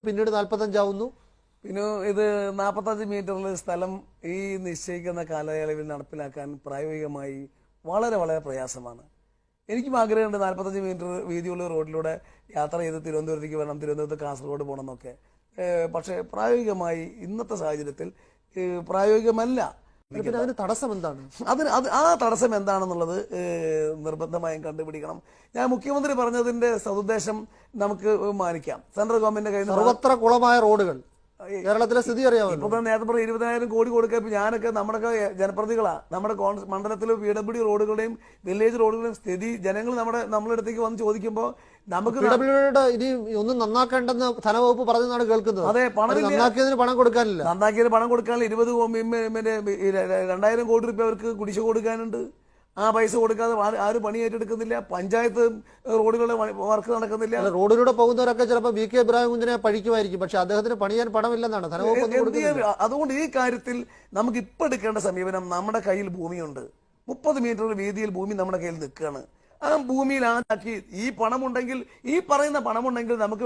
പിന്നീട് 45 ആവുന്നു. പിന്നെ ഇത് 45 മീറ്ററിൽ സ്ഥലം ഈ നിശ്ചയിക്കുന്ന കാലയളവിൽ നടപ്പിലാക്കാൻ പ്രായോഗികമായി വളരെ വളരെ പ്രയാസമാണ്. എനിക്കും ആഗ്രഹമുണ്ട് 45 മീറ്റർ വീതിയുള്ള റോഡിലൂടെ യാത്ര ചെയ്ത് തിരുവനന്തപുരത്തേക്ക് വരണം, തിരുവനന്തപുരത്ത് കാസർഗോഡ് പോകണം എന്നൊക്കെ. പക്ഷേ പ്രായോഗികമായി ഇന്നത്തെ സാഹചര്യത്തിൽ പ്രായോഗികമല്ല. അതിന് തടസ്സം എന്താണ്? ആ തടസ്സം എന്താണെന്നുള്ളത് നിർബന്ധമായും കണ്ടുപിടിക്കണം. ഞാൻ മുഖ്യമന്ത്രി പറഞ്ഞതിന്റെ സതുദ്ദേശം നമുക്ക് മാനിക്കാം. സെൻട്രൽ ഗവൺമെന്റിന്റെ കയ്യിൽ സർവത്ര കുളമായ റോഡുകൾ കേരളത്തിലെ സ്ഥിതി അറിയാമല്ലോ. ഇപ്പൊ നേരത്തെ പറഞ്ഞ 20,000 കോടി കൊടുക്കുക. ഞാനൊക്കെ നമ്മുടെയൊക്കെ ജനപ്രതികളാ. നമ്മുടെ മണ്ഡലത്തിലെ PWD റോഡുകളുടെയും വില്ലേജ് റോഡുകളുടെയും സ്ഥിതി ജനങ്ങൾ നമ്മുടെ അടുത്തേക്ക് വന്ന് ചോദിക്കുമ്പോൾ നമുക്ക് ഇനി ഒന്നും നന്നാക്കേണ്ടെന്ന് ധനവകുപ്പ് പറഞ്ഞതാണ് കേൾക്കുന്നത്. അതെ, നന്നാക്കിയതിന് പണം കൊടുക്കാനില്ല. 2,000 കോടി രൂപ അവർക്ക് കുടിശ്ശിക കൊടുക്കാനുണ്ട്. ആ പൈസ കൊടുക്കാതെ ആരും പണി ഏറ്റെടുക്കുന്നില്ല. പഞ്ചായത്ത് റോഡുകളുടെ വർക്ക് നടക്കുന്നില്ല. റോഡിലൂടെ പോകുന്നവരൊക്കെ ചിലപ്പോൾ VK ഇബ്രാഹിം കുഞ്ഞിനെ പഴിക്കുമായിരിക്കും. പക്ഷെ അദ്ദേഹത്തിന് പണിയാൻ പണമില്ലെന്നാണ് ധനവകുപ്പ്. അതുകൊണ്ട് ഈ കാര്യത്തിൽ നമുക്ക് ഇപ്പൊ എടുക്കേണ്ട സമീപനം, നമ്മുടെ കയ്യിൽ ഭൂമിയുണ്ട്. 30 മീറ്റർ വീതിയിൽ ഭൂമി നമ്മുടെ കയ്യിൽ നിൽക്കുകയാണ്. ആ ഭൂമിയിൽ ആക്കി ഈ പണമുണ്ടെങ്കിൽ, ഈ പറയുന്ന പണമുണ്ടെങ്കിൽ നമുക്ക്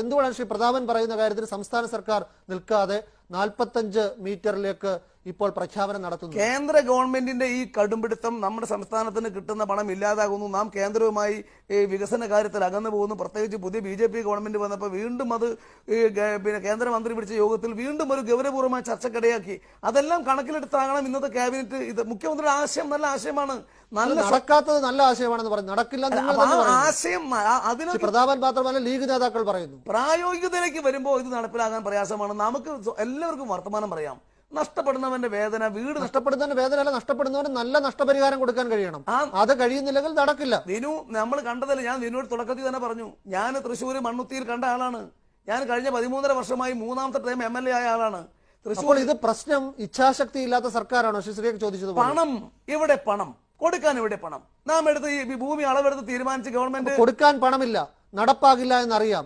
എന്തുകൊണ്ടാണ് ശ്രീ പ്രതാപൻ പറയുന്ന കാര്യത്തിൽ സംസ്ഥാന സർക്കാർ നിൽക്കാതെ 45 മീറ്ററിലേക്ക് ഇപ്പോൾ പ്രഖ്യാപനം നടത്തുന്നു? കേന്ദ്ര ഗവൺമെന്റിന്റെ ഈ കടുംപിടുത്തം നമ്മുടെ സംസ്ഥാനത്തിന് കിട്ടുന്ന പണം ഇല്ലാതാകുന്നു. നാം കേന്ദ്രവുമായി വികസന കാര്യത്തിൽ അകന്നു പോകുന്നു. പ്രത്യേകിച്ച് പുതിയ BJP ഗവൺമെന്റ് വന്നപ്പോൾ വീണ്ടും അത് പിന്നെ കേന്ദ്രമന്ത്രി പിടിച്ച യോഗത്തിൽ വീണ്ടും ഒരു ഗൗരവപൂർവ്വമായ ചർച്ചക്കിടയാക്കി. അതെല്ലാം കണക്കിലെടുത്താകണം ഇന്നത്തെ ക്യാബിനറ്റ്. ഇത് മുഖ്യമന്ത്രിയുടെ ആശയം നല്ല ആശയമാണ്. നടക്കാത്തത് നല്ല ആശയമാണെന്ന് പറഞ്ഞു. നടക്കില്ല ആശയം. അതിന് പ്രതാപൻ മാത്രമല്ല ലീഗ് നേതാക്കൾ പറയുന്നു. പ്രായോഗികതയിലേക്ക് വരുമ്പോൾ ഇത് നടപ്പിലാകാൻ പ്രയാസമാണ്. നമുക്ക് എല്ലാവർക്കും വർത്തമാനം പറയാം. നഷ്ടപ്പെടുന്നവന്റെ വേദന, വീട് നഷ്ടപ്പെടുന്നവന്റെ വേദന അല്ല, നഷ്ടപ്പെടുന്നവന് നല്ല നഷ്ടപരിഹാരം കൊടുക്കാൻ കഴിയണം. അത് കഴിയുന്നില്ലെങ്കിൽ നടക്കില്ല. വിനു, നമ്മൾ കണ്ടതല്ല. ഞാൻ വിനുവിന്റെ തുടക്കത്തിൽ തന്നെ പറഞ്ഞു, ഞാൻ തൃശ്ശൂർ മണ്ണുത്തിയിൽ കണ്ട ആളാണ്. ഞാൻ കഴിഞ്ഞ 13 വർഷമായി 3ാമത്തെ ടൈം MLA ആയ ആളാണ്. തൃശ്ശൂർ ഇത് പ്രശ്നം ഇച്ഛാശക്തി ഇല്ലാത്ത സർക്കാരാണോ? ശ്രീശ്രീക്ക് ചോദിച്ചത് പണം ഇവിടെ, പണം കൊടുക്കാൻ ഇവിടെ പണം. നാം എടുത്ത് ഈ ഭൂമി അളവെടുത്ത് തീരുമാനിച്ച് ഗവൺമെന്റ് കൊടുക്കാൻ പണമില്ല, നടപ്പാകില്ല എന്നറിയാം.